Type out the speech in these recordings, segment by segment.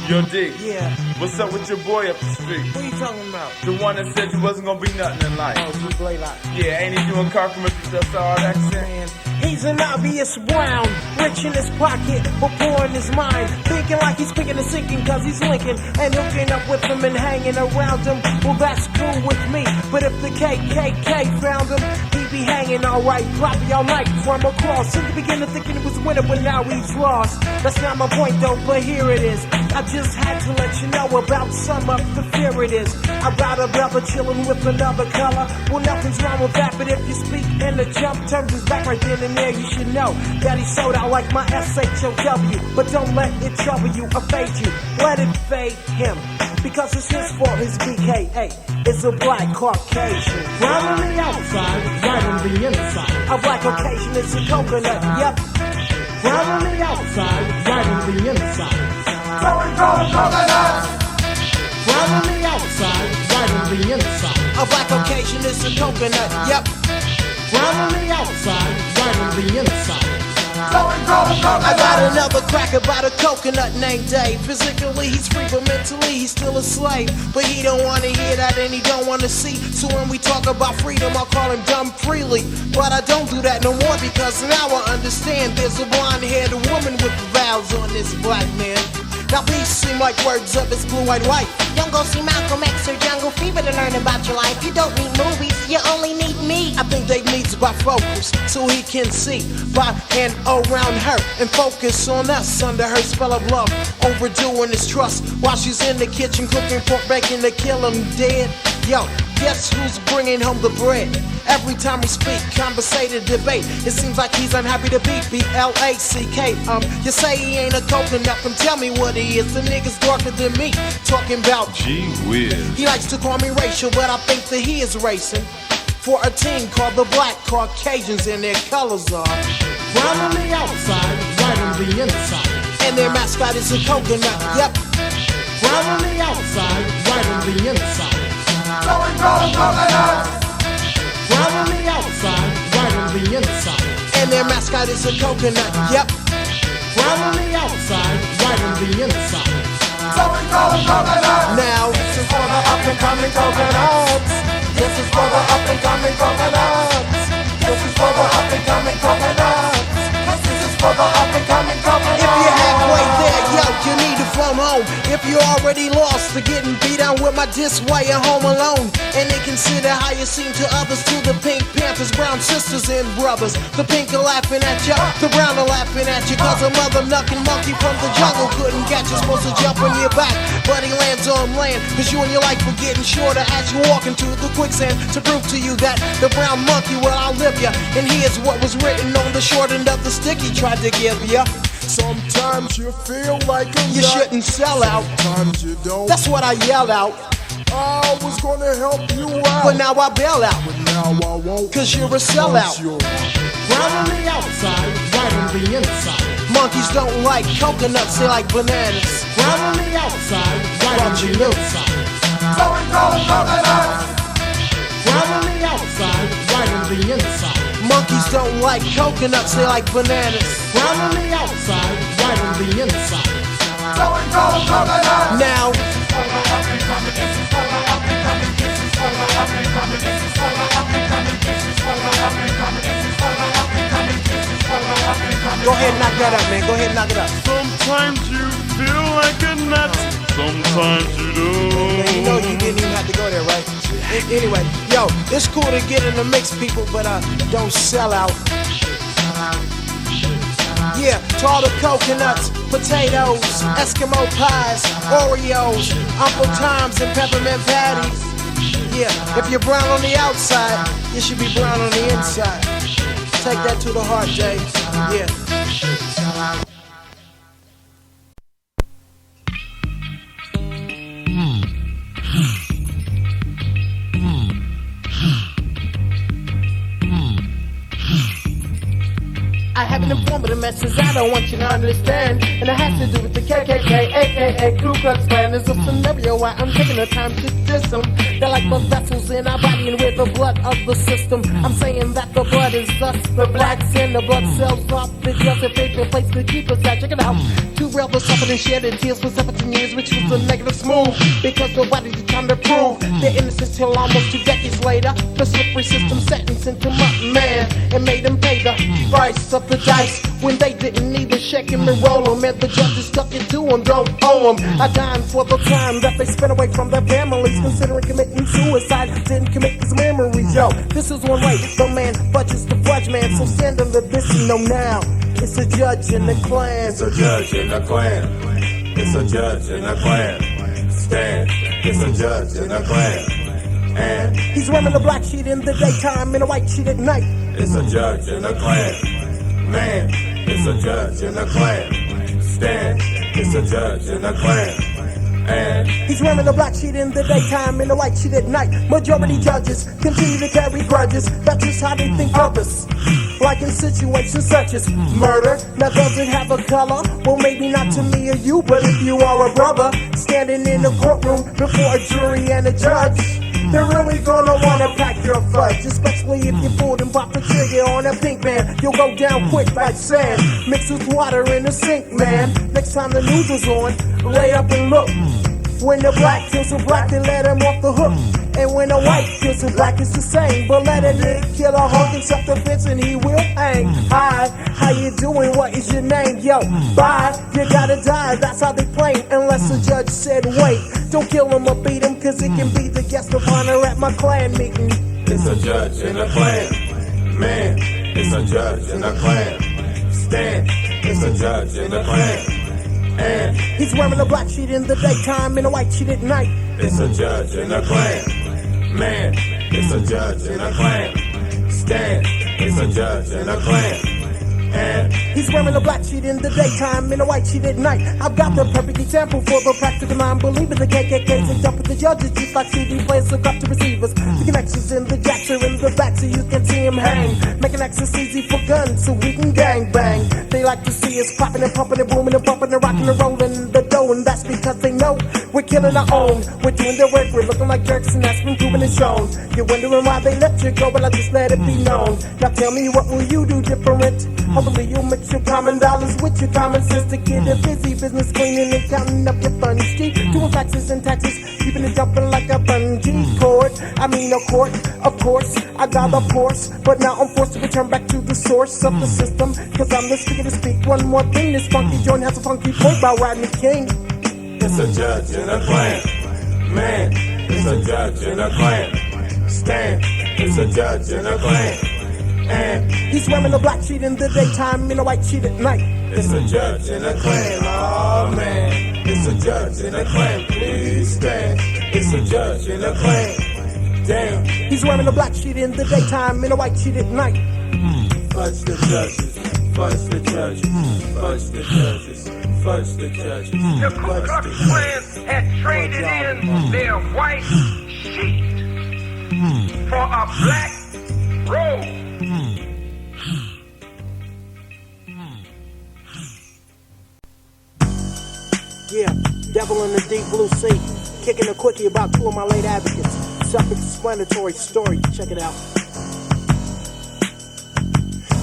Yo, D. Yeah. What's up with your boy up the street? What are you talking about? The one that said you wasn't gonna be nothing in life. Oh, you play like. Yeah, ain't he doing car commercials? That's all that shit. Man, he's an obvious brown, rich in his pocket, but poor in his mind. Thinking like he's picking and sinking cause he's linking and hooking up with him and hanging around him. Well, that's cool with me, but if the KKK found him, he'd be hanging alright, probably all night from across. In the beginning thinking he was winning, but now he's lost. That's not my point though, but here it is. I just had to let you know about some of the fear it is. About a brother chilling with another color. Well, nothing's wrong with that, but if you speak in the jump, turns his back right then and there, you should know that he sold out like my SHOW. But don't let it trouble you or fade you. Let it fade him, because it's his fault, his BKA is a black Caucasian. Right on the outside, right on the inside. A black Caucasian is a coconut, yep. Right on the outside, right on the inside. Going coconuts. Right on the outside, right on the inside. A black Caucasian is a coconut, yep. Right on the outside, right on the inside. Going coconuts. I got another crack about a coconut named Dave. Physically he's free, but mentally he's still a slave. But he don't wanna hear that and he don't wanna see. So when we talk about freedom, I'll call him dumb freely. But I don't do that no more because now I understand there's a blonde-haired woman with vows on this black man. Now these seem like words of his blue, white, white. You don't go see Malcolm X or Jungle Fever to learn about your life. You don't need movies, you only need me. I think they needs by focus so he can see by and around her and focus on us under her spell of love. Overdoing his trust while she's in the kitchen cooking pork bacon to kill him dead. Yo, guess who's bringing home the bread? Every time we speak, conversated, debate, it seems like he's unhappy to be B-L-A-C-K. You say he ain't a coconut, then tell me what he is. The nigga's darker than me, talking about Gee whiz. he likes to call me racial, but I think that he is racing for a team called the Black Caucasians, and their colors are Right on the outside, right on the inside. and their mascot is a coconut. Yep. Right on the outside, right on the inside. Going coconuts. Right on the outside, right on the inside. And their mascot is a coconut. Yep. Right on the outside, right on the inside. Going coconuts. Now This is for the up and coming coconuts. This is for the up and coming coconuts. This is for the up and coming coconuts. This is for the up and coming coconuts. if you're halfway there, yo, you need to phone home. If you're already lost, for getting beat down with my disc while you're home alone. And they consider how you seem to others, to the Pink Panthers, brown sisters and brothers. The pink are laughing at you, the brown are laughing at you, cause a mother knucking monkey from the jungle couldn't catch you. Supposed to jump on your back, but he lands on land. Cause you and your life were getting shorter as you walk into the quicksand. To prove to you that the brown monkey will outlive you. And here's what was written on the short end of the stick he tried to give you. Sometimes you feel like a You nut. shouldn't sell out. Sometimes you don't. That's what I yell out. I was gonna help you out, But now I bail out, but now I won't. cause you're a sellout. You're Right on the outside, right on the inside. Monkeys don't like coconuts, they like bananas. Right on the outside, right on the inside. Going coconuts. Right on the outside, right on the inside. Monkeys don't like coconuts, they like bananas. Right on the outside, right on the inside. Going coconuts. Now, go ahead and knock that up, man. Go ahead and knock it up. Sometimes you feel like a nut, sometimes you Man, you don't. know you didn't even have to go there, right? Anyway, yo, it's cool to get in the mix, people, but don't sell out. Yeah, to all the coconuts, potatoes, Eskimo pies, Oreos, Uncle Tom's, and peppermint patties. Yeah, if you're brown on the outside, you should be brown on the inside. Take that to the heart, Dave. Yeah. I have an informative message I don't want you to understand. And it has to do with the KKK, aka Ku Klux Klan. There's a scenario why I'm taking the time to diss them. They're like the vessels in our body and we're the blood of the system. I'm saying that the blood is us, the blacks, and the blood cells off the just a favorite place to keep us at. Check it out. Two rebels suffered and shed their tears for 17 years, which was a negative smooth. Because nobody's trying to prove their innocence till almost 2 decades later. The slippery system sentenced them up, man, and made them pay the price of the dice when they didn't even shake him and roll them. And the judges stuck it to them, don't owe them a dime for the time that they spent away from their families, considering committing suicide. Didn't commit his memories, yo. This is one way the man budgets the fudge man. So stand under this and know now. It's a judge in the Klan. It's a judge in the Klan. It's a judge in the Klan. Stand. It's a judge in the Klan. And he's wearing a black sheet in the daytime and a white sheet at night. It's a judge in the Klan. Man, it's a judge in the Klan. Stand. It's a judge in the Klan. And he's wearing a black sheet in the daytime and a white sheet at night. Majority judges continue to carry grudges. That's just how they think of us. Like in situations such as murder. Now does it have a color? Well, maybe not to me or you, but if you are a brother standing in the courtroom before a jury and a judge, they're really gonna wanna pack your fudge, especially if you pulled and pop the trigger on that pink man. You'll go down quick like sand, mixed with water in the sink, man. Next time the news is on, lay up and look. When the black kills a black, they let him off the hook. And when the white kills a black, it's the same. But let a nigga kill a hunk in self-defense and he will hang. Hi, how you doing? What is your name? Yo, bye, you gotta die. That's how they play. Unless the judge said wait. Don't kill him or beat him, cause it can be the guest of honor at my Klan meeting. It's a judge in the Klan. Man, it's a judge in the Klan. Stand. It's a judge in the Klan. And he's wearing a black sheet in the daytime and a white sheet at night. It's a judge in the Klan. Man, it's a judge in the Klan. Stand. It's a judge in the Klan. And he's wearing a black sheet in the daytime and a white sheet at night. I've got the perfect example for the practical non-believer. The KKK's and jump with the judges just like CD players hook up to receivers. The connections in the jacks are in the back so you can see him hang. Making access easy for guns so we can gang bang. They like to see us popping and pumping and booming and bumping and rocking and rolling the dough. And that's because they know we're killing our own. We're doing their work, we're looking like jerks, and that's been proven and shown. You're wondering why they let you go, but I just let it be known. Now tell me, what will you do different? Hopefully you'll mix your common dollars with your common sense to get a busy business cleaning and counting up your funds. Doing taxes and taxes, keeping it jumping like a bungee cord. I mean a court, of course, I got a force, but now I'm forced to return back to the source of the system. Cause I'm the speaker to speak one more thing. This funky joint has a funky point by Rodney King. It's a judge in a Klan. Man, it's a judge in a Klan. Stand, it's a judge in a Klan. And he's wearing a black sheet in the daytime and a white sheet at night. It's a judge in a Klan. Oh man, it's a judge in a Klan. Please stand. It's a judge in a Klan. Damn. He's wearing a black sheet in the daytime and a white sheet at night. Fudge the judges. Fudge the judges. Fudge the judges. Fudge the judges. The Ku Klux Klan had traded in their white sheet for a black robe. Yeah, Deville in the deep blue sea. Kicking a quickie about 2 of my late advocates. Self-explanatory story, check it out.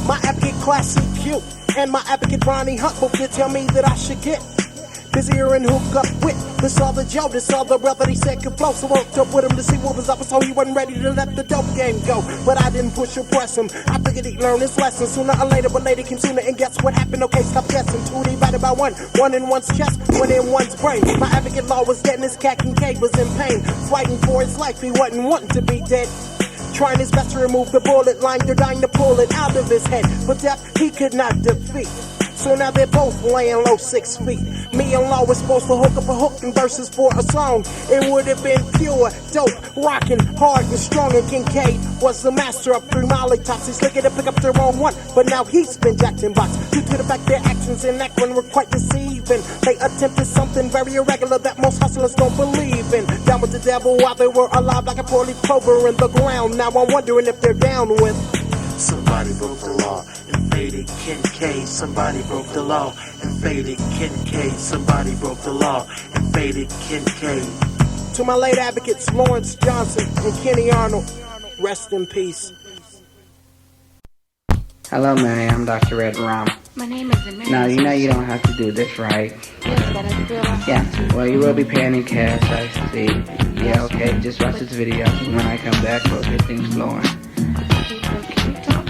My advocate classy cute, and my advocate Ronnie Hunt both did tell me that I should get busier and hook up with this other Joe, this other brother he said could flow. So I worked up with him to see what was up. I told he wasn't ready to let the dope game go, but I didn't push or press him. I figured he'd learn his lesson sooner or later, but later came sooner. And guess what happened? Okay, stop guessing. 2 divided by 1, 1 in one's chest, 1 in one's brain. My advocate law was getting his cat and K was in pain, fighting for his life. He wasn't wanting to be dead, trying his best to remove the bullet line. They're dying to pull it out of his head, but death he could not defeat. So now they're both laying low 6 feet. Me and Law was supposed to hook up a hook and verses for a song. It would have been pure, dope, rockin', hard and strong. And Kincaid was the master of 3 Molly tops. He's looking to pick up their own one, but now he's been jacked in box. Due to the fact their actions in that one were quite deceiving. They attempted something very irregular that most hustlers don't believe in. Down with the devil while they were alive like a poorly clover in the ground. Now I'm wondering if they're down with somebody broke the law and Faided Kincaid, somebody broke the law. And Faided Kincaid, somebody broke the law. And Faided Kincaid. To my late advocates, Lawrence Johnson and Kenny Arnold, rest in peace. Hello, Mary. I'm Dr. Red Rum. My name is Amanda. Now, you know you don't have to do this, right? Yes, but I feel like... Yeah, well, you will be paying in cash, I see. Yeah, okay, just watch this video. When I come back, we'll get things flowing. Okay, so can you talk?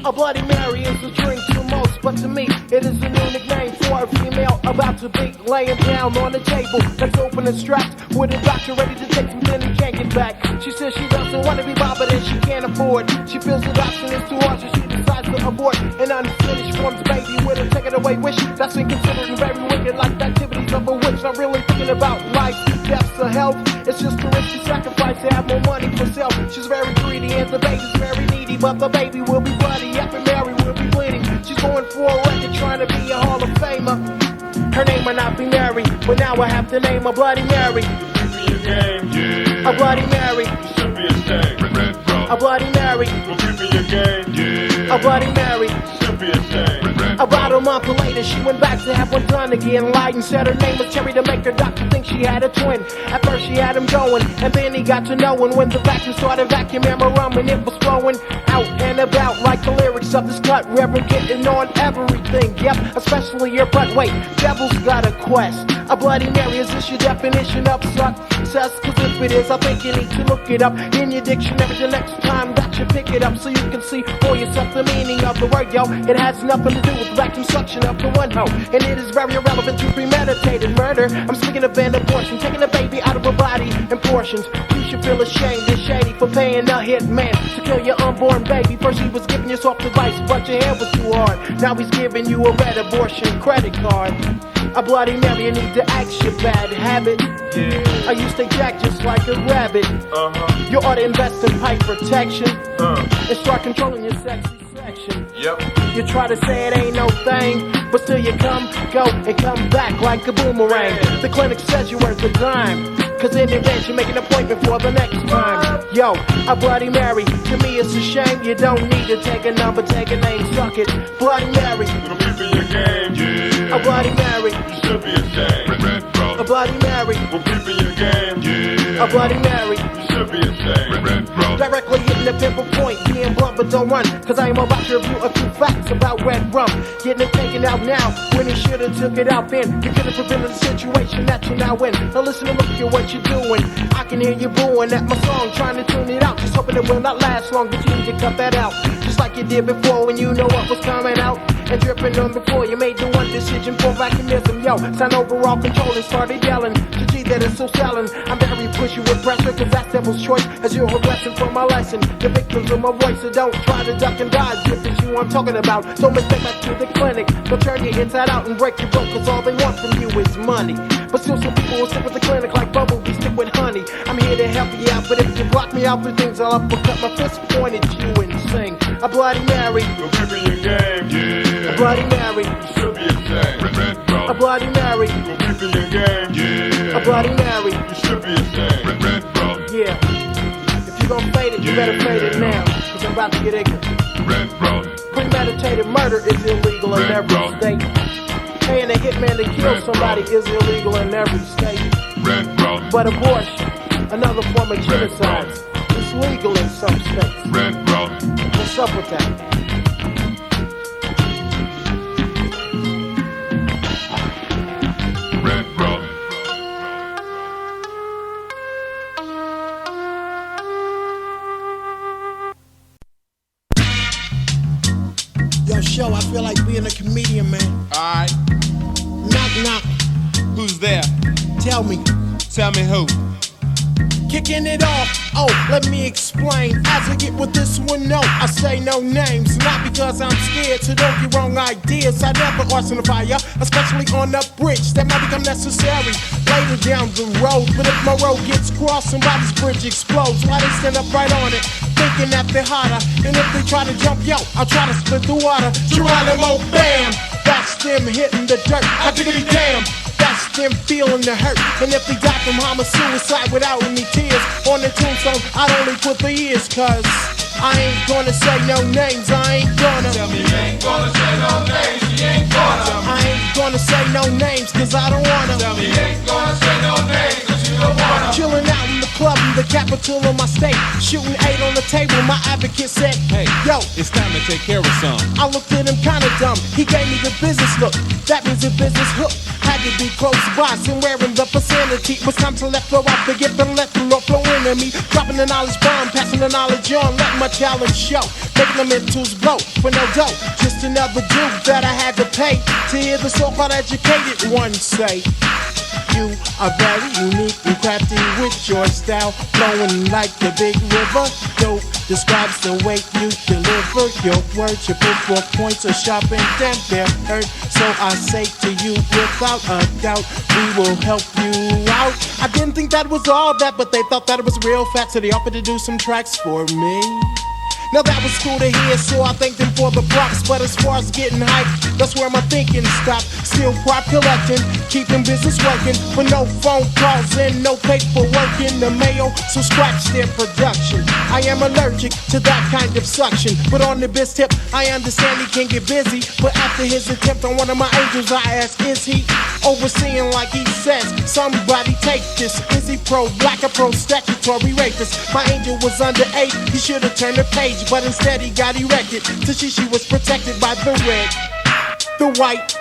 A Bloody Mary is a drink to most, but to me, it is a new nickname for a female about to be laying down on the table that's open and strapped with a doctor ready to take something he can't get back. She says she doesn't want to be bothered and she can't afford. She feels the option is too hard, so she decides to abort an unfinished formed baby with a take it away wish. That's inconsiderate and very wicked, like activities of a witch. Not really thinking about life, death, or health. It's just a risky sacrifice to have more money for self. She's very greedy and the baby's very needy, but the baby will be bloody. After Mary will be bleeding. She's going for a record, trying to be a Hall of Famer. Her name might not be Mary, but now I have to name her Bloody Mary. A Bloody Mary. A Bloody Mary. A Bloody Mary. About a month later, she went back to have one done again. Lied and said her name was Cherry to make her doctor think she had a twin. At first she had him going, and then he got to knowing when the vacuum started vacuuming her rum and it was flowing out and about like the lyrics of this cut. Reverend getting on everything, yep, especially your butt. Wait, Devil's got a quest. A Bloody Mary, is this your definition of success? Cause if it is, I think you need to look it up in your dictionary the next time that you pick it up, so you can see for yourself the meaning of the word, yo. It has nothing to do with vacuum suction up to one hoe, and it is very irrelevant to premeditated murder. I'm speaking of an abortion, taking a baby out of her body in portions. You should feel ashamed and shady for paying a hit man to kill your unborn baby. First he was giving you soft advice, but your hair was too hard. Now he's giving you a red abortion credit card. A Bloody Mary, you need to axe your bad habit. I used to jack just like a rabbit. You ought to invest in pipe protection and start controlling your sexy section. You try to say it ain't no thing, but still you come, go, and come back like a boomerang. The clinic says you're worth a dime, cause in advance you make an appointment for the next time. Yo, a Bloody Mary, to me it's a shame. You don't need to take a number, take a name, suck it. Bloody Mary, It'll be for your game. a Bloody Mary, You should be ashamed. a Bloody Mary, We'll be for your game. a Bloody Mary. You should be ashamed. Directly hitting the pimple point, being blunt but don't run, cause I am about to review a few facts about red rum. Getting it taken out now, when he should've took it out then. You could've prevented the situation that you're now in. Now listen and look at what you're doing. I can hear you booing at my song, trying to tune it out, just hoping it will not last long, but you need to cut that out. Just like you did before when you know what was coming out. And dripping on the floor, you made the one decision for vacuumism. Yo, sign overall control and started yelling. Gee, that is so selling. I'm very pushy with pressure, cause that's devil's choice. As you're regressing from my lesson, the victims of my voice, so don't try to duck and dodge if it's you I'm talking about. Don't mistake back to the clinic. They'll turn you inside out and break your boat, cause all they want from you is money. But still some people will stick with the clinic like bumblebee stick with honey. I'm here to help you out, but if you block me out for things, I'll uppercut my fist pointed at you and sing a Bloody Mary. We'll be for your game. A Bloody Mary. You should be ashamed. A Bloody Mary. We'll be for your game. A Bloody Mary. You should be ashamed. Yeah. If you gon' fade it, you better fade it now, cause I'm about to get ignorant. Premeditated murder is illegal in every state. Paying a hitman to kill somebody is illegal in every state. But abortion, another form of genocide, is legal in some states. What's up with that? Yo, show, I feel like being a comedian, man. Alright. Knock, knock. Who's there? Tell me. Tell me who? Kicking it off, oh, let me explain. As I get with this one, no, I say no names. Not because I'm scared, so don't get wrong ideas. I never arson a fire, especially on a bridge that might become necessary later down the road. But if my road gets crossed, somebody's bridge explodes. Why they stand up right on it, thinking that they're hotter. And if they try to jump, yo, I'll try to split the water. Geronimo, bam! That's them hitting the dirt. I diggity damn. That's them feeling the hurt. And if they die from suicide without any tears on the tombstone, I'd only put the ears, cause I ain't gonna say no names, I ain't gonna. Tell me you ain't gonna say no names, you ain't gonna. I ain't gonna say no names, cause I don't wanna. Tell me you ain't gonna say no names, cause you don't wanna. Chillin' out in the club in the capital of my state, shooting 8 on the table, my advocate said, Hey, yo, it's time to take care of some. I looked at him kinda dumb, he gave me the business look, that means a business hook. Had to be close by, somewhere in the vicinity. Was time to let flow out the gift and let the Lord flow into me. Dropping the knowledge bomb, passing the knowledge on, letting my talent show. Making the mentals blow for no dough. Just another dude that I had to pay to hear the so-called educated ones say. You are very unique and crafty with your style, flowing like the big river. Dope describes the way you deliver your words. Your football points are sharp and damn they're hurt. So I say to you without a doubt, we will help you out. I didn't think that was all that, but they thought that it was real fat, so they offered to do some tracks for me. Now that was cool to hear, so I thanked them for the props. But as far as getting hyped, that's where my thinking stopped. Still crop collecting, keeping business working, but no phone calls and no paperwork in the mail, so scratch their production. I am allergic to that kind of suction, but on the biz tip, I understand he can get busy. But after his attempt on one of my angels, I asked, is he overseeing like he says? Somebody take this. Is he pro-black or pro-statutory rapist? My angel was underage, he should have turned the page, but instead he got erected to she was protected by the red, the white,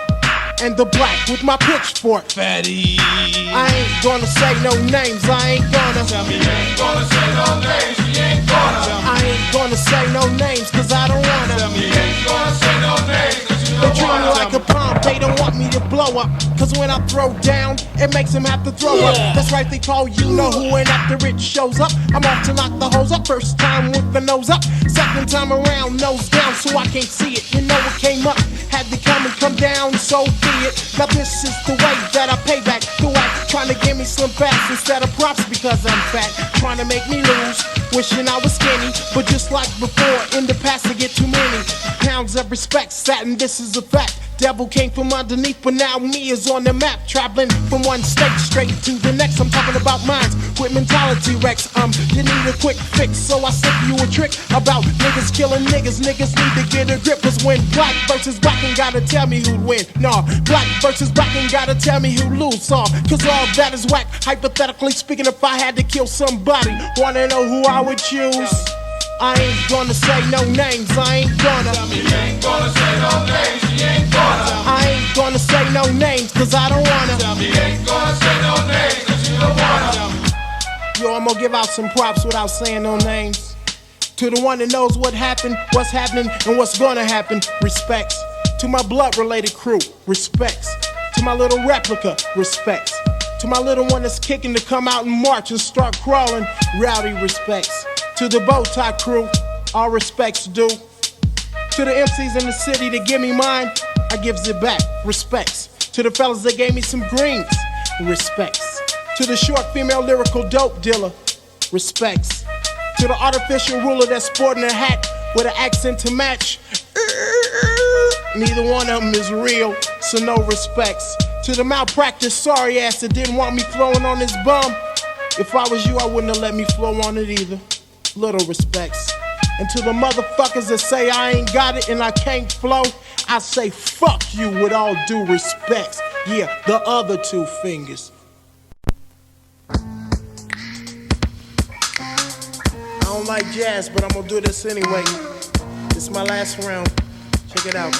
and the black with my pitchfork. Fatty. I ain't gonna say no names, I ain't gonna. Tell me you ain't gonna say no names, you ain't gonna. I ain't gonna say no names, cause I don't wanna. Tell me you ain't gonna say no names, cause you They don't treat me wanna. like a bomb, they don't want me to blow up. Cause when I throw down, it makes them have to throw up. That's right, they call you know who, and after it shows up, I'm off to knock the hose up. First time with the nose up, second time around, nose down, so I can't see it. You know it came up, had to come and come down, so be it. Now this is the way that I pay back the whack, trying to give me slim fast instead of props because I'm fat, trying to make me lose, wishing I was skinny, but just like before, in the past I get too many pounds of respect, satin, this is a fact. Devil came from underneath, but now me is on the map, traveling from one state straight to the next. I'm talking about minds with mentality wrecks. You need a quick fix, so I sent you a trick about niggas killing niggas. Niggas need to get a grip, cause when black versus black ain't gotta tell me who'd win. Nah, black versus black ain't gotta tell me who lose. Cause all that is whack. Hypothetically speaking, if I had to kill somebody, wanna know who I would choose? I ain't gonna say no names, I ain't gonna. Tell me you ain't gonna say no names, you ain't gonna. I ain't gonna say no names, cause I don't wanna. Tell me you ain't gonna say no names, cause you don't wanna. Yo, I'm gonna give out some props without saying no names. To the one that knows what happened, what's happening, and what's gonna happen, respects. To my blood-related crew, respects. To my little replica, respects. To my little one that's kicking to come out and march and start crawling, rowdy respects. To the bow tie crew, all respects due. To the MCs in the city that give me mine, I gives it back, respects. To the fellas that gave me some greens, respects. To the short female lyrical dope dealer, respects. To the artificial ruler that's sporting a hat with an accent to match, neither one of them is real, so no respects. To the malpractice sorry ass that didn't want me flowing on his bum, if I was you I wouldn't have let me flow on it either. Little respects. And to the motherfuckers that say I ain't got it and I can't flow, I say fuck you with all due respects. Yeah, the other two fingers. I don't like jazz, but I'm gonna do this anyway. This is my last round. Check it out.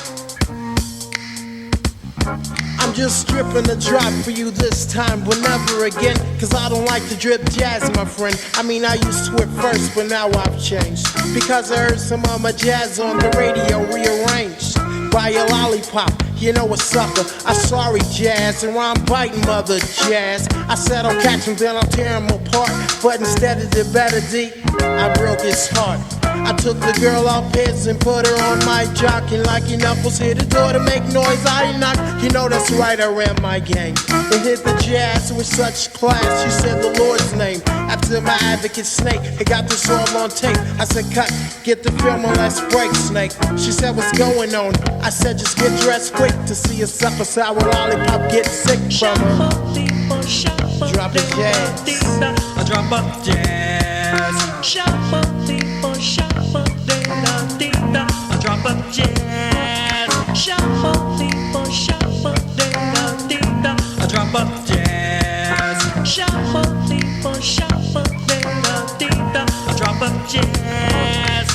I'm just stripping a drop for you this time, but never again. Cause I don't like to drip jazz, my friend. I mean, I used to it first, but now I've changed. Because I heard some of my jazz on the radio rearranged by a lollipop. You know a sucker. I'm sorry, jazz, and I'm biting mother jazz. I said I'll catch him, then I'll tear him apart. But instead of the better D, I broke his heart. I took the girl off his and put her on my jock. And like enough was hit the door to make noise, I knocked. You know that's right, I ran my game and hit the jazz with such class. She said the Lord's name after my advocate Snake. He got this all on tape. I said cut, get the film and let's break, Snake. She said what's going on? I said just get dressed quick to see a sucker sour lollipop get sick from her. Drop a jazz. A drop of jazz. Shuffle, people, shuffle, ding-a-ding-da, a drop of jazz. Shuffle, people, shuffle, ding-a-ding-da, a drop of jazz.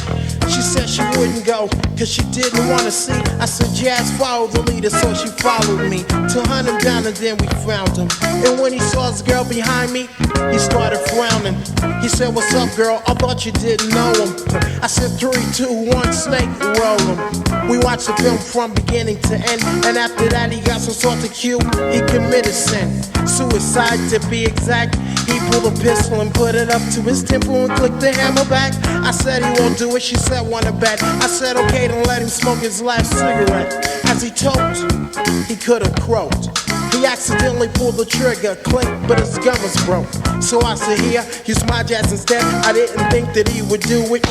She said she wouldn't go, cause she didn't wanna see. I said, Jazz, follow the leader, so she followed me to hunt him down, and then we found him. And when he saw his girl behind me, he started frowning. He said, what's up, girl? I thought you didn't know him. I said, 3, 2, 1, snake, roll him. We watched the film from beginning to end, and after that he got some sort of cue. He committed sin, suicide to be exact. He pulled a pistol and put it up to his temple and clicked the hammer back. I said he won't do it, she said wanna bet. I said okay, then let him smoke his last cigarette. As he choked, he could've croaked. He accidentally pulled the trigger, click, but his gun was broke. So I said here, use my jazz instead. I didn't think that he would do it.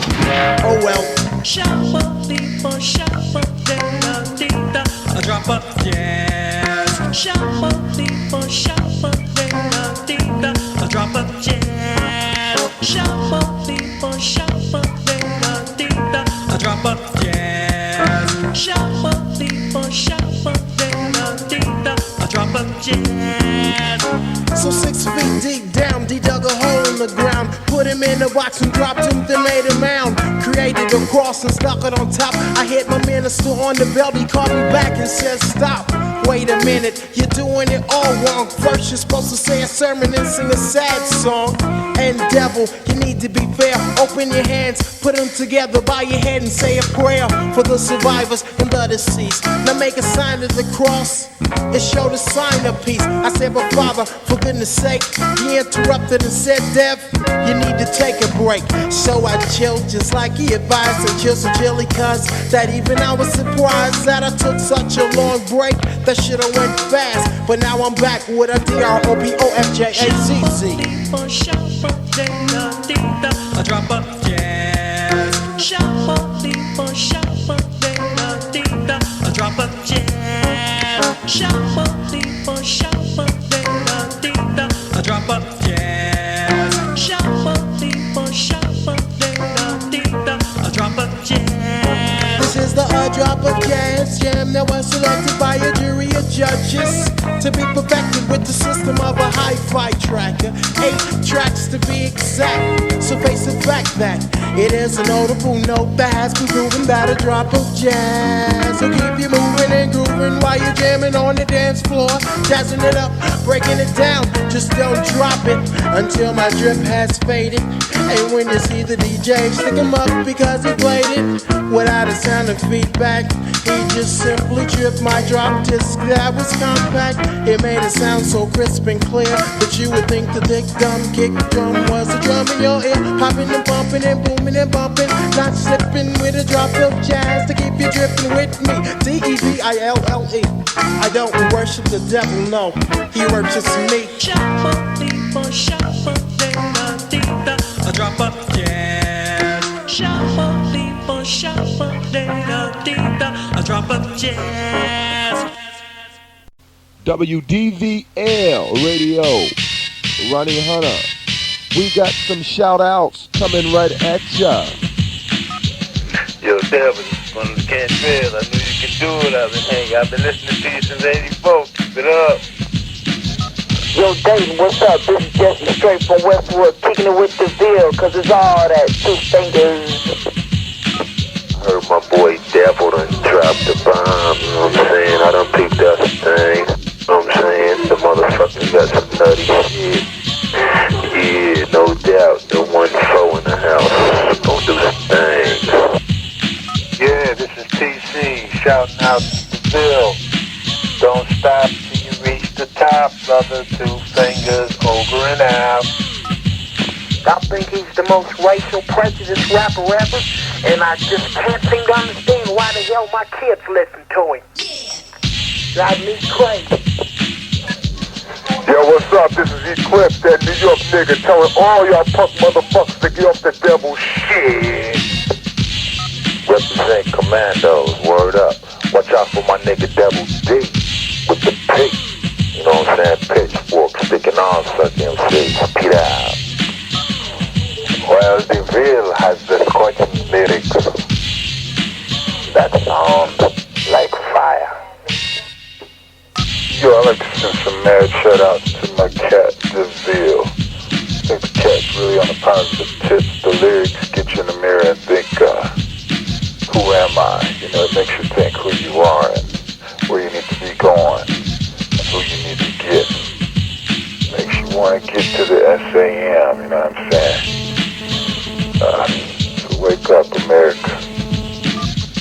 Oh well. Shuffle, people, shuffle, ding-a-ding-da, a drop of jazz. Shuffle, people, shuffle, ding-a-ding-da, a drop of jazz. Shuffle, people, shuffle, ding-a-ding-da, a drop of jazz. Shuffle, people, shuffle, ding-a-ding-da, a drop of jazz. So 6 feet deep down, he dug a hole in the ground, put him in a box and dropped him, then made a mound. Created a cross and stuck it on top. I hit my minister on the belt, he called me back and said stop. Wait a minute, you're doing it all wrong. First you're supposed to say a sermon and sing a sad song. And devil, you need to be fair. Open your hands, put them together by your head and say a prayer for the survivors and the deceased. Now make a sign of the cross and show the sign of peace. I said, but Father, for goodness sake, he interrupted and said, Dev, you need to take a break. So I chilled just like he advised, and chill so chilly cuz that even I was surprised that I took such a long break. That shit went fast, but now I'm back with a DROPOFJAZZ. Shuffle, ding-a-ding-da, a drop of jazz. Shuffle, people, shuffle, ding-a-ding-da, a drop of jazz. Shuffle, people, shuffle, ding-a-ding-da, a drop of jazz. Shuffle, people, shuffle, ding-a-ding-da, a drop of jazz. This is the drop of jazz jam that was selected by a jury of judges to be perfected with the system of a hi-fi tracker. 8 tracks to be exact. So face the fact that it is a notable note that has been proven that a drop of jazz will keep you moving and grooving while you're jamming on the dance floor, jazzing it up, breaking it down. Just don't drop it until my drip has faded. And when you see the DJ, stick him up because he played it without a sound of feedback. He just simply tripped my drop disc that was compact. It made it sound so crisp and clear that you would think the thick dumb kick drum was a drum in your ear, popping and bumping and booming and bumping, not slipping with a drop of jazz to keep you dripping with me. DEVILLE. I don't worship the devil, no, he worships me. Shuffle, people, shuffle, ding-a-ding-da, a drop of jazz. Shuffle, people, shuffle, ding-a-ding-da, a drop of jazz. WDVL Radio, Ronnie Hunter. We got some shout outs coming right at ya. Yo, Deville, from the Cantrell, I knew you can do it. I've been listening to you since 84. Keep it up. Yo, Dayton, what's up? This is Jesse straight from Westwood, kicking it with Deville, cause it's all that 2 fingers. Heard my boy Deville done dropped the bomb, you know what I'm saying? I done peeped out some things, you know what I'm saying? The motherfuckers got some nutty shit. Yeah, no doubt, the 1-4 in the house, gonna do some things. Yeah, this is TC, shouting out to Deville. Don't stop till you reach the top, brother, 2 fingers over and out. I think he's the most racial prejudiced rapper ever, and I just can't seem to understand why the hell my kids listen to him. Drive me crazy. Yo, what's up? This is Eclipse, that New York nigga, telling all y'all punk motherfuckers to get off the devil shit. Represent Commandos, word up. Watch out for my nigga Devil D with the pick. You know what I'm saying? Pitchfork sticking on sucking MCs. Get out. Well, Deville has the scorching lyrics that sound like fire. I'd like to send some mad shout-outs to my cat, Deville. I think the cat's really on the positive tip. The lyrics get you in the mirror and think, who am I? You know, it makes you think who you are and where you need to be going and who you need to get. Makes you want to get to the SAM, you know what I'm saying? So wake up, America.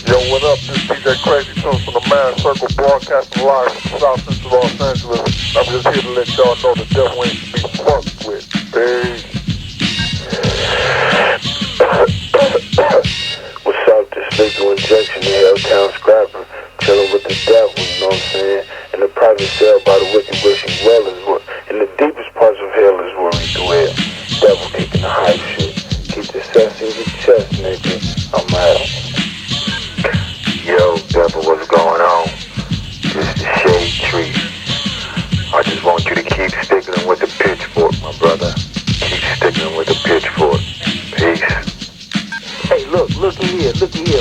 Yo, what up? This DJ Crazy Tunes from the Man Circle broadcasting live from South Central Los Angeles. I'm just here to let y'all know the devil ain't to be fucked with. Peace. What's up? This legal injection here, Uptown Scrapper, chilling with the devil, you know what I'm saying? In the private cell by the wicked wishing well is where, in the deepest parts of hell is where we dwell. Devil kicking the hype shit. Keep the cess in your chest, nigga. I'm out. Yo, devil, what's going on? This is the Shade Tree. I just want you to keep sticking with the pitchfork, my brother. Keep sticking with the pitchfork. Peace. Hey, look here.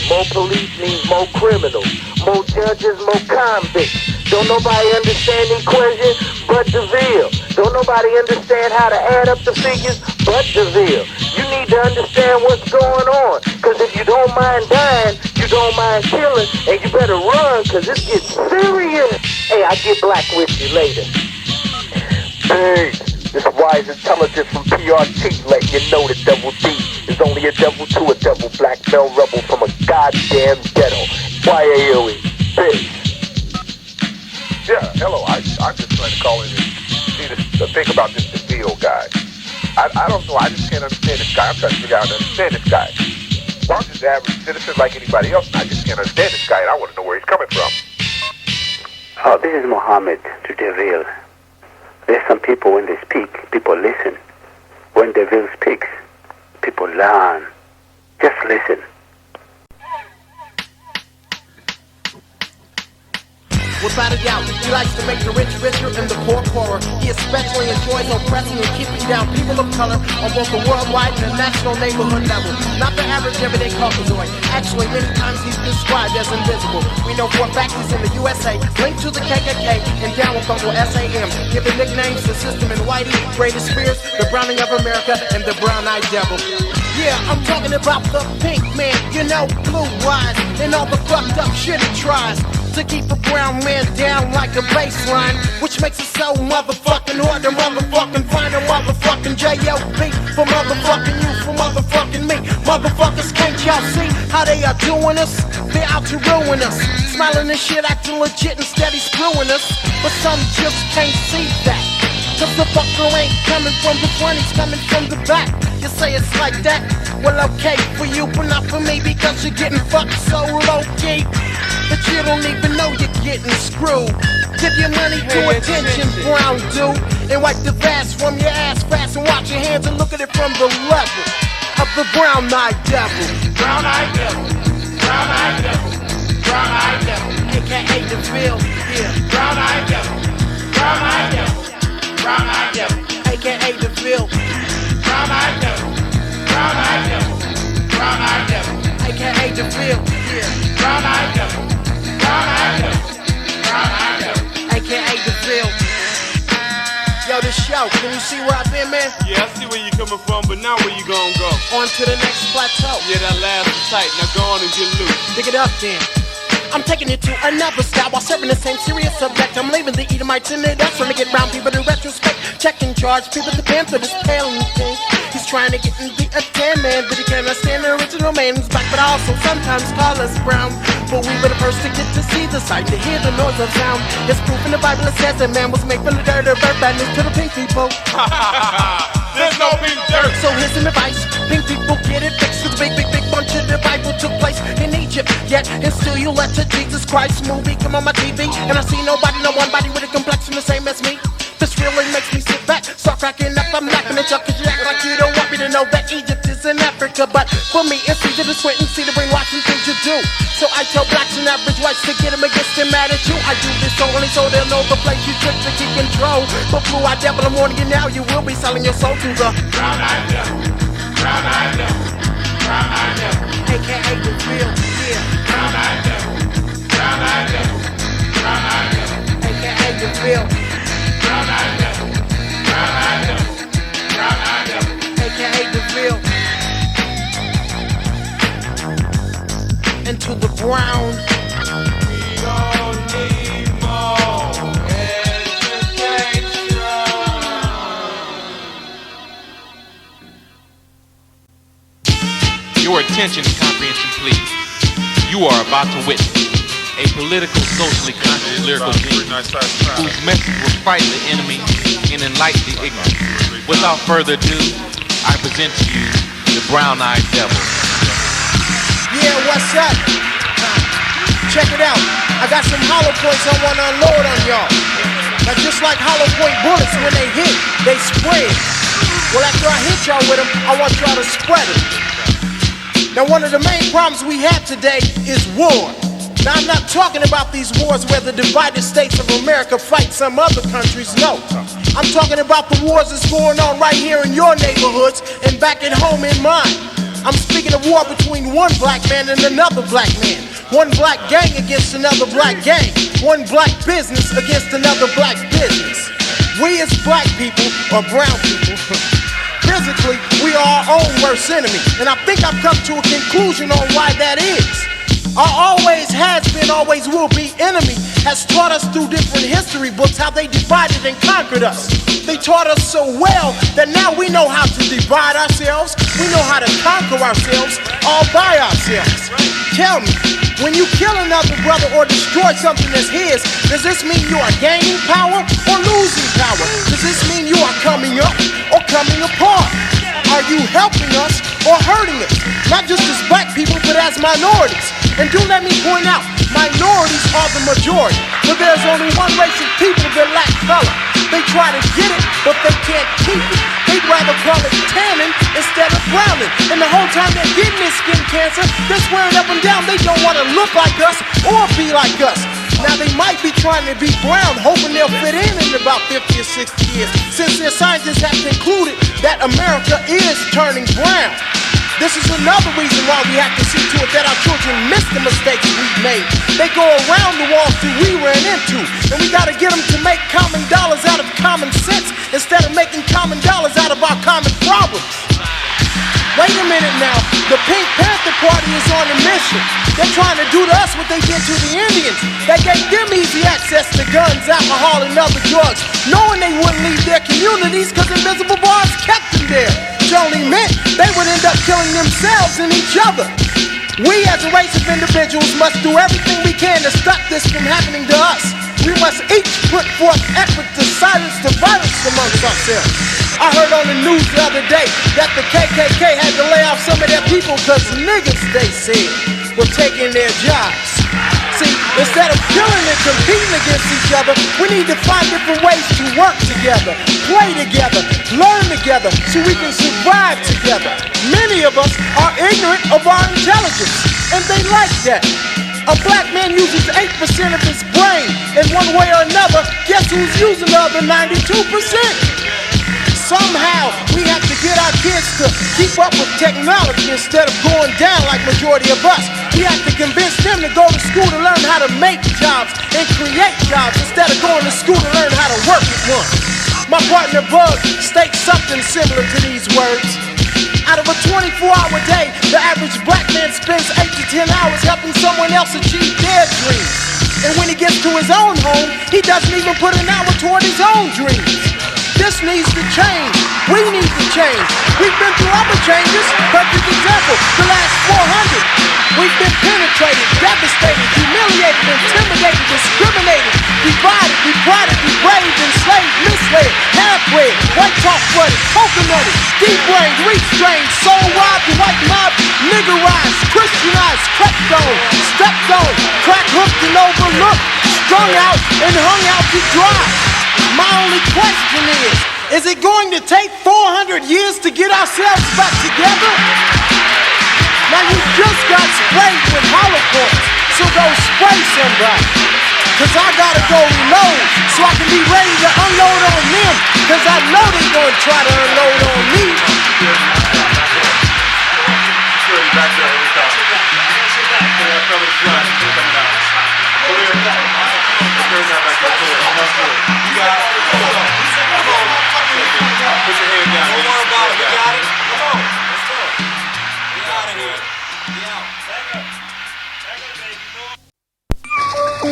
More police means more criminals. More judges, more convicts. Don't nobody understand the equation but Deville. Don't nobody understand how to add up the figures but Deville. You need to understand what's going on. Cause if you don't mind dying, you don't mind killing, and you better run cause it gets serious. Hey, I'll get black with you later. Hey, this wise intelligence from PRT letting you know the Devil D is only a devil to a devil, black male rebel from a goddamn ghetto. YAOE, peace. Yeah, hello. I'm just trying to call in and see the thing about this Deville guy. I don't know. I just can't understand this guy. I'm trying to figure out how to understand this guy. Well, I'm just an average citizen like anybody else, and I just can't understand this guy, and I want to know where he's coming from. Oh, this is Mohammed to Deville. There's some people when they speak, people listen. When Deville speaks, people learn. Just listen. Without a doubt, he likes to make the rich richer and the poor poorer. He especially enjoys oppressing and keeping down people of color on both the worldwide and the national neighborhood level. Not the average everyday Caucasoid. Actually, many times he's described as invisible. We know for a fact he's in the USA, linked to the KKK, and down with Uncle SAM. Giving nicknames to System and Whitey, Greatest Spears, the Browning of America, and the Brown-Eyed Devil. Yeah, I'm talking about the pink man, you know, blue eyes, and all the fucked up shit he tries to keep a brown man down like a baseline, which makes it so motherfucking hard to motherfucking find a motherfucking J.O.B. for motherfucking you, for motherfucking me. Motherfuckers, can't y'all see how they are doing us? They're out to ruin us, smiling and shit, acting legit and steady screwing us. But some just can't see that, cause the fucker ain't coming from the front, he's coming from the back. You say it's like that? Well, okay for you, but not for me, because you're getting fucked so low-key that you don't even know you're getting screwed. Give your money to attention, brown dude, and wipe the vast from your ass fast and wash your hands and look at it from the level of the brown-eyed devil. Brown-eyed devil, brown-eyed devil, brown-eyed devil, a.k.a. Deville, yeah. Brown-eyed devil, brown-eyed devil, brown-eyed devil, a.k.a. Deville, brown-eyed devil, brown-eyed devil, brown-eyed devil, a.k.a. Deville, yeah. Brown-eyed devil, brown-eyed devil, brown-eyed devil, a.k.a. Deville. Yo, this show, can you see where I've been, man? Yeah, I see where you're coming from, but now where you gonna go? On to the next plateau. Yeah, that last is tight. Now go on and get loose. Dig it up, then. I'm taking it to another style while serving the same serious subject. I'm leaving the Edomites in there. That's when they get round people in retrospect. Checking charge, people to pay for this paling thing. He's trying to get in the a 10 man, but he can't understand the original man's back. But also sometimes call us brown. But we were the first to get to see the sight, to hear the noise of sound. It's proof in the Bible that says that man was made from the dirt of earth, badness to the pink people. There's no pink dirt. So here's some advice. Pink people get it fixed. Cause big bunch of the Bible took place in Egypt. Yet, and still you let the Jesus Christ movie come on my TV. And I see nobody, no one body with a complexion the same as me. This really makes me sit back, start cracking up. I'm laughing at y'all cause you act like you don't want me to know that Egypt is in Africa. But for me, it's easy to squint and see the brainwashing things you do. So I tell blacks and average whites to get them against them mad at you. I do this only so they'll know the place you trick to keep control. But blue-eyed devil, I'm warning you now, you will be selling your soul to the brown-eyed devil, brown-eyed devil, brown-eyed devil, a.k.a. the real, yeah. Brown-eyed devil, brown-eyed devil, brown-eyed devil, a.k.a. Deville. AKA Deville. Into the brown. We don't need more education. Your attention and comprehension, please. You are about to witness a political, socially conscious lyrical genius whose message will frighten the enemy and enlighten the ignorant. Without further ado, I present to you the Brown-Eyed Devil. Yeah, what's up? Check it out. I got some hollow points I want to unload on y'all. Now just like hollow point bullets, when they hit, they spread. Well, after I hit y'all with them, I want y'all to spread it. Now one of the main problems we have today is war. Now I'm not talking about these wars where the divided states of America fight some other countries, no. I'm talking about the wars that's going on right here in your neighborhoods and back at home in mine. I'm speaking of war between one black man and another black man. One black gang against another black gang. One black business against another black business. We as black people, or brown people, physically, we are our own worst enemy. And I think I've come to a conclusion on why that is. Our always has been, always will be enemy has taught us through different history books how they divided and conquered us. They taught us so well that now we know how to divide ourselves. We know how to conquer ourselves all by ourselves. Tell me, when you kill another brother or destroy something that's his, does this mean you are gaining power or losing power? Does this mean you are coming up or coming apart? Are you helping us or hurting us? Not just as black people, but as minorities. And do let me point out, minorities are the majority. But there's only one race of people that lack color. They try to get it, but they can't keep it. They'd rather call it tanning instead of browning. And the whole time they're getting this skin cancer, they're swearing up and down they don't want to look like us or be like us. Now they might be trying to be brown, hoping they'll fit in about 50 or 60 years, since their scientists have concluded that America is turning brown. This is another reason why we have to see to it that our children miss the mistakes we've made. They go around the walls that we ran into, and we gotta get them to make common dollars out of common sense instead of making common dollars out of our common problems. Wait a minute now, the Pink Panther Party is on a mission. They're trying to do to us what they did to the Indians. They gave them easy access to guns, alcohol, and other drugs, knowing they wouldn't leave their communities because invisible bars kept them there. Which only meant they would end up killing themselves and each other. We as a race of individuals must do everything we can to stop this from happening to us. We must each put forth effort to silence the violence amongst ourselves. I heard on the news the other day that the KKK had to lay off some of their people because niggas, they said, were taking their jobs. See, instead of killing and competing against each other, we need to find different ways to work together, play together, learn together, so we can survive together. Many of us are ignorant of our intelligence, and they like that. A black man uses 8% of his brain in one way or another. Guess who's using the other 92%? Somehow, we have to get our kids to keep up with technology instead of going down like majority of us. We have to convince them to go to school to learn how to make jobs and create jobs instead of going to school to learn how to work at one. My partner Bug states something similar to these words. Out of a 24-hour day, the average black man spends 8 to 10 hours helping someone else achieve their dreams. And when he gets to his own home, he doesn't even put an hour toward his own dreams. This needs to change. We need to change. We've been through other changes. Perfect example, the last 400. We've been penetrated, devastated, humiliated, intimidated, discriminated, divided, deprived, depraved, enslaved, misled, half-bred, white top-flooded, coconutted, deep-brained, restrained, soul-robbed, white mob, niggerized, Christianized, crept on, stepped on, crack-hooked and overlooked, strung out and hung out to dry. My only question is it going to take 400 years to get ourselves back together? Now you just got sprayed with Holocaust, so go spray somebody. Cause I gotta go reload, so I can be ready to unload on them, cause I know they gonna try to unload on me.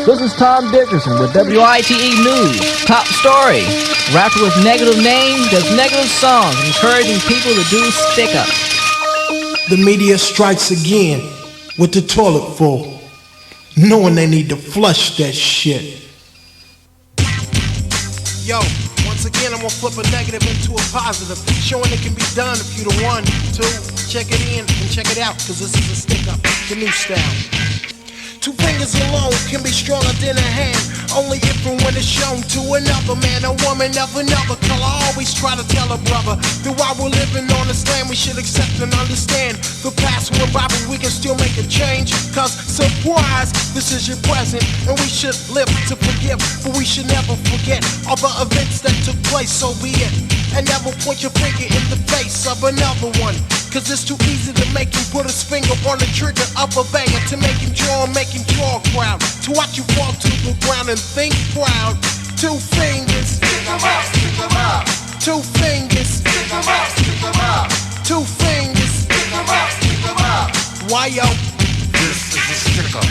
This is Tom Dickerson with WITE News. Top story. Rapper with negative name does negative songs, encouraging people to do stick-up. The media strikes again with the toilet full, knowing they need to flush that shit. Yo, once again I'm gonna flip a negative into a positive, showing it can be done if you the one, two, check it in and check it out, cause this is a stick-up, the new style. 2 fingers alone can be stronger than a hand, only if and when it's shown to another man, a woman of another color. Always try to tell a brother that while we're living on this land, we should accept and understand the past went by, but we can still make a change. Cause surprise, this is your present, and we should live to forgive, but we should never forget all the events that took place. So be it, and never point your finger in the face of another one. Cause it's too easy to make him put his finger on the trigger of a banger, to make him draw a crowd, to watch you fall to the ground and think proud. 2 fingers, stick 'em up, stick 'em up. 2 fingers, stick 'em up, stick 'em up. 2 fingers, stick 'em up, stick 'em up. Why yo? This is a stick up.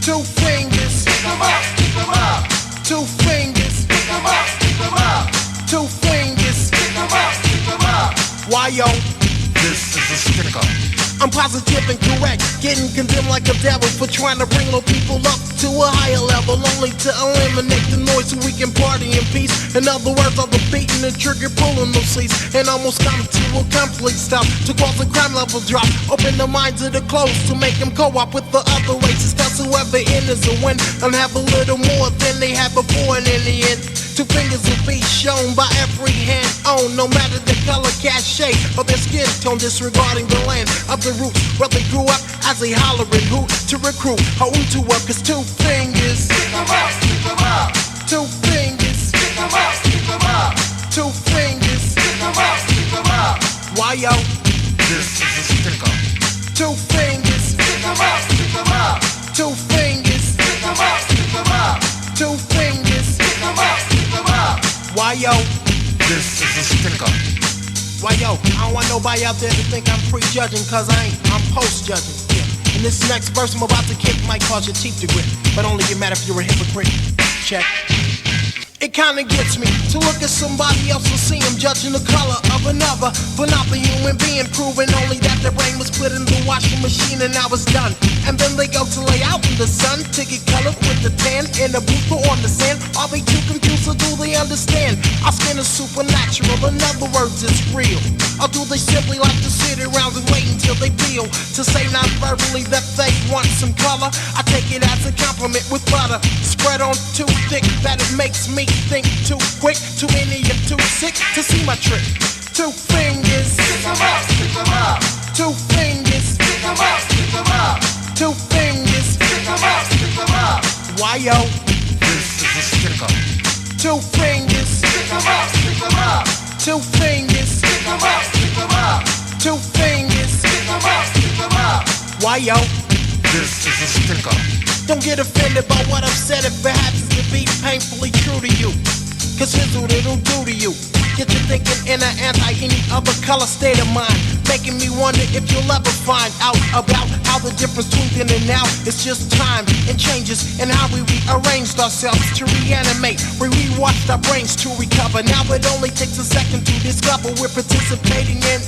2 fingers, stick 'em up, stick 'em up. 2 fingers, stick 'em up, stick 'em up. 2 fingers, stick 'em up, stick 'em up. Why yo? This is a stick up. I'm positive and correct, getting condemned like a devil for trying to bring low people up to a higher level, only to eliminate the noise so we can party in peace. In other words, all the beating and trigger pulling those sleeves, and almost come to a complete stop, to cause the crime level drop. Open the minds of the closed to make them co-op with the other races, cause whoever in is a win and have a little more than they had before, and in the end 2 fingers will be shown by every hand on, no matter the color, cachet, or their skin tone, disregarding the land of the roots where they grew up as a hollering hoot to recruit, home to work. Cause 2 fingers, stick 'em up, stick 'em up. 2 fingers, stick 'em up, stick 'em up. 2 fingers, stick 'em up, stick 'em up. Why yo? This is a stick up. 2 fingers, stick 'em up, stick 'em up. 2 fingers, stick 'em up, stick 'em up. 2 fingers, stick 'em up, stick 'em up. Why yo? This is a stick up. Why yo, I don't want nobody out there to think I'm prejudging, cause I ain't, I'm post-judging. Yeah. And this next verse I'm about to kick might cause your teeth to grit, but only get mad if you're a hypocrite. Check. It kinda gets me to look at somebody else and see him judging the color of another, but not the human being, proving only that their brain was put in the washing machine and now it's done. And then they go to lay out in the sun to get colored with the tan in the booth or on the sand. Are they too confused or do they understand? Our skin is supernatural, in other words it's real. Or do they simply like to sit around and wait until they feel to say non-verbally that they want some color? I take it as a compliment with butter spread on too thick that it makes me think too quick. Too many and too sick to see my trick. 2 fingers, stick 'em up, stick 'em up. 2 fingers, stick 'em up, stick 'em up. 2 fingers, stick 'em up, stick 'em up. Why yo? This is a stick up. 2 fingers, stick 'em up, stick 'em up. 2 fingers, stick 'em up, stick 'em up. 2 fingers, stick 'em up, stick 'em up. Why yo? This is a stick up. Don't get offended by what I've said if it happens to be painfully true to you. Cause here's what it'll do to you. Get you thinking in an anti-any other color state of mind, making me wonder if you'll ever find out about how the difference between then and now is just time and changes in how we rearranged ourselves to reanimate. We rewashed our brains to recover. Now it only takes a second to discover we're participating in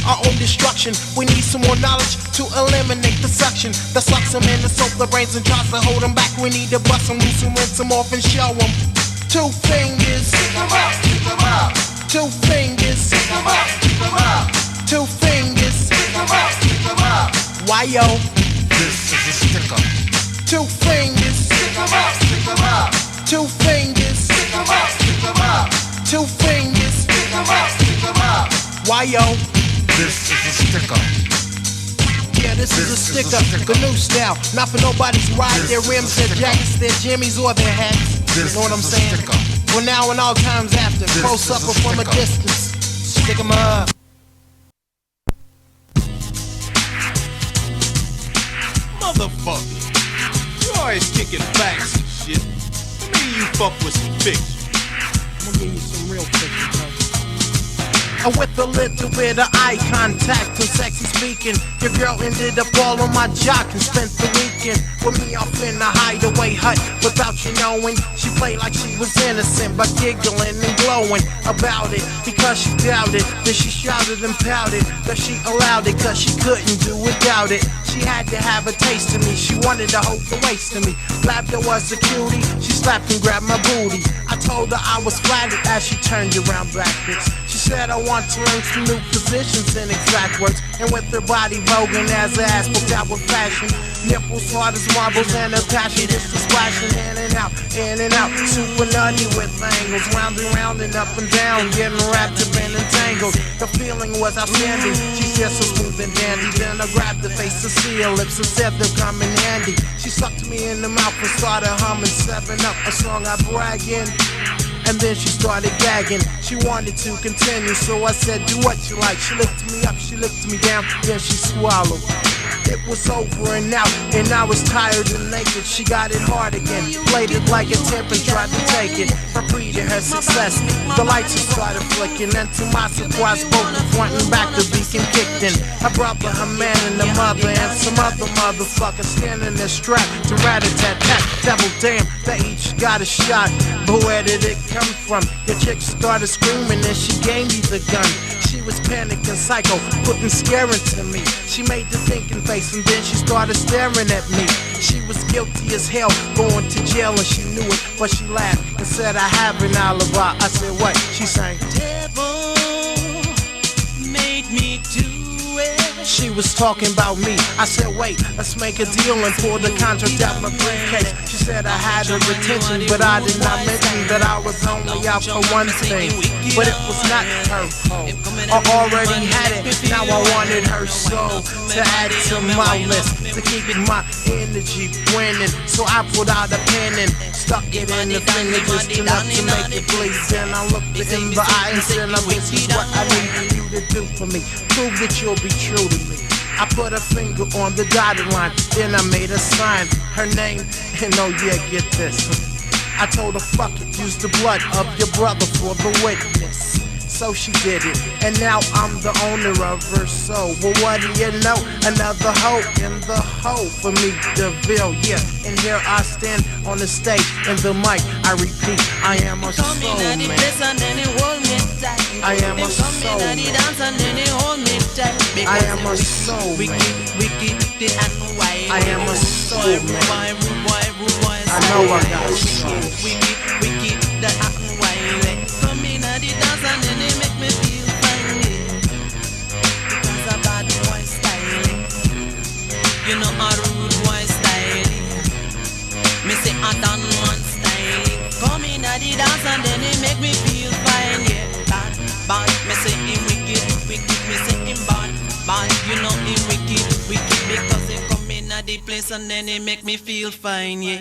our own destruction. We need some more knowledge to eliminate the suction that sucks them in to soak the brains and tries to hold them back. We need to bust them loose and rinse them off and show them. 2 fingers, stick 'em up, stick 'em up. 2 fingers, stick 'em up, stick 'em up. 2 fingers, stick 'em up, stick 'em up. Why yo? This is a stick up. 2 fingers, stick 'em up, stick 'em up. 2 fingers, stick 'em up, stick 'em up. 2 fingers, stick 'em up, stick 'em up. Why yo? This is a stick up. Yeah, this is a stick up, the new style. Not for nobody's ride, their rims, their jackets, their jimmies, or their hats. You know what I'm saying? For now and all times after, close up or from a distance. Stick 'em up. Motherfucker, you always kicking facts and shit. Let me you fuck with some fiction. I'm gonna give you some real pictures, huh? with a little bit of eye contact and sexy speaking. Your girl ended up all on my jock and spent the weekend with me off in the hideaway hut without you knowing. She played like she was innocent, but giggling and glowing about it because she doubted. Then she shouted and pouted that she allowed it cause she couldn't do without it. She had to have a taste of me. She wanted to hold the waist of me. Laughed there was a cutie. She slapped and grabbed my booty. I told her I was flattered as she turned around backwards. She said I want to learn some new positions in exact words. And with her body voguing as her ass booked out with fashion. Nipples hard as marbles and her passion just a splashing in and out, in and out. Super nutty with angles, round and round and up and down, getting wrapped up and entangled. The feeling was outstanding. She said so smooth and dandy. Then I grabbed her face to see her lips and said they'll come in handy. She sucked me in the mouth and started humming 7-Up, a song I brag in. And then she started gagging. She wanted to continue, so I said, do what you like. She lifted me up, she lifted me down, then she swallowed. It was over and out, and I was tired and naked. She got it hard again, played it like a temp and tried to take it. Free to her success, the lights just started flicking. And to my surprise, both the front and back the beacon kicked in. Her brother, her man, and the mother, and some other motherfuckers standing there strapped to rat-a-tat-tat. Devil damn, they each got a shot. But where did it come from? The chick started screaming and she gave me the gun. She was panicking, psycho, putting scaring to me. She made the thinking face and then she started staring at me. She was guilty as hell, going to jail and she knew it, but she laughed and said I have an alibi. I said what? She sang, devil made me do it. She was talking about me. I said wait, let's make a deal and pull the contract out my briefcase. She said I had her attention, but I did not mention that I was only out for one thing. But it was not her fault. I already had it, now I wanted her soul to add to my list, to keep my energy winning. So I pulled out a pen and stuck it in the finger just enough to make it bleed. Then I looked her in the eye and said, this is what I need you to do for me. Prove that you'll be true to me. I put a finger on the dotted line, then I made a sign, her name, and oh yeah, get this. I told her fuck it, use the blood of your brother for the witness. So she did it, and now I'm the owner of her soul. Well, what do you know? Another hoe in the hole for me, Deville, yeah. And here I stand on the stage, and the mic, I repeat, I am a soul man. I am a soul man. I am a soul man. I am a soul man. I know I got a soul. And it make me feel fine, because a bad boy styling. You know a rude boy styling. Me say a done man styling. Come in at the dance and then it make me feel fine, yeah. Bad, bad. Me say him wicked, wicked. Me say him bad, bad. You know him wicked, wicked, because he come in at the place and then it make me feel fine, yeah.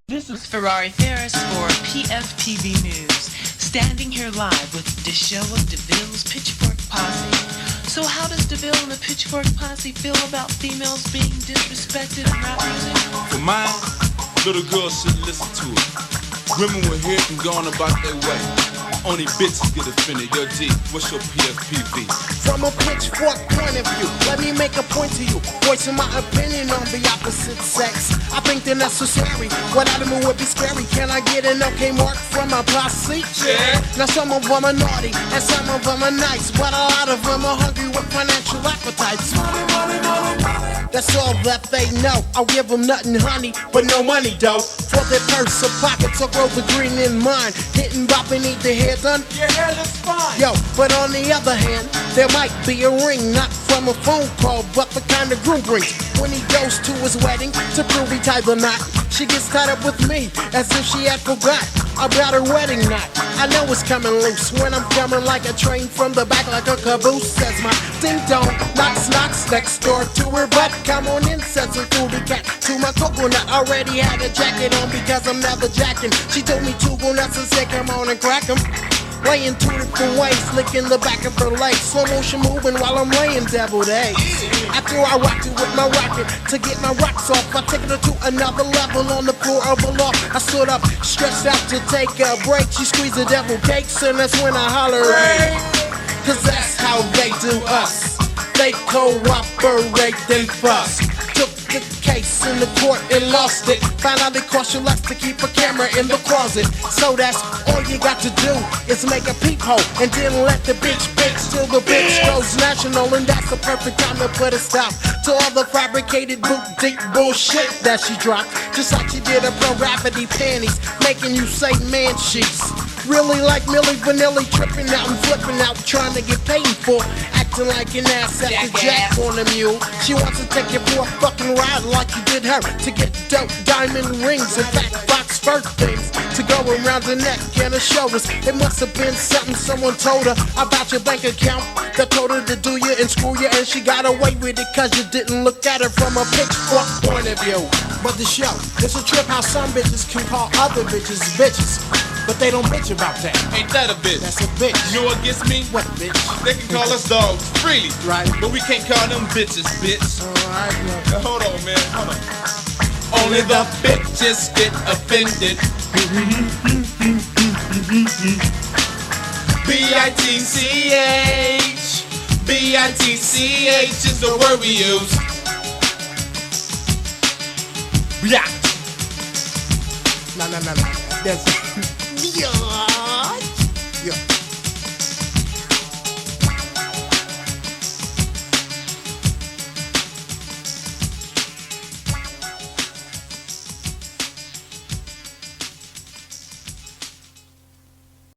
This is Ferrari Ferris for PFTV News. Standing here live with the show of Deville's Pitchfork Posse. So how does Deville and the Pitchfork Posse feel about females being disrespected in rap music? For mine, little girls should listen to it. Women will hear it and go on about their way. Only bitches get offended. Yo, G, what's your PFPV? From a pitchfork point of view, let me make a point to you. Voicing my opinion on the opposite sex. I think they're necessary. Without them it would be scary. Can I get an okay mark from my posse? Yeah. Now some of them are naughty and some of them are nice, but a lot of them are hungry with financial appetites. Money, money, money, money. That's all that they know. I'll give them nothing, honey, but no money, though. For their purse or pockets or grow the green in mine. Hitting bop and need the hair done. Your hair looks fine. Yo, but on the other hand, there might be a ring, not from a phone call, but the kind of groom brings when he goes to his wedding to prove he tied the knot. She gets tied up with me as if she had forgot about her wedding night. I know it's coming loose when I'm coming like a train from the back like a caboose. Says my ding dong, knocks knocks next door to her butt. Come on in, says a foodie cat to my coconut. Already had a jacket on because I'm never jacking. She told me 2 go nuts and said come on and crack 'em. laying 2 different ways, licking the back of her legs, slow motion moving while I'm laying deviled eggs. After I rocked it with my rocket to get my rocks off, I taken her to another level on the floor of a loft. I stood up, stretched out to take a break. She squeezed the devil cakes, and that's when I hollered, cause that's how they do us. They cooperate, then fuss. Took the case in the court and lost it. Finally cost you less to keep a camera in the closet. So that's all you got to do is make a peephole and then let the bitch till the bitch goes national. And that's the perfect time to put a stop to all the fabricated boot deep bullshit that she dropped. Just like she did her pro-gravity panties, making you say man sheets. Really like Milli Vanilli, tripping out and flipping out, trying to get paid for acting like an ass at the jack on a mule. She wants to take you for a fucking ride like you did her, to get dope diamond rings and fat box fur things to go around the neck and the shoulders. It must have been something someone told her about your bank account that told her to do you and screw you, and she got away with it cause you didn't look at her from a pitchfork point of view. But the show, it's a trip how some bitches can call other bitches bitches, but they don't bitch about that. Ain't that a bitch? That's a bitch. You know what gets me? What bitch? They can call us dogs freely, right? But we can't call them bitches, bitch. Alright, now hold on, man. Hold on. Only the bitches get offended. B-I-T-C-H. B-I-T-C-H is the word we use. Yeah. No. That's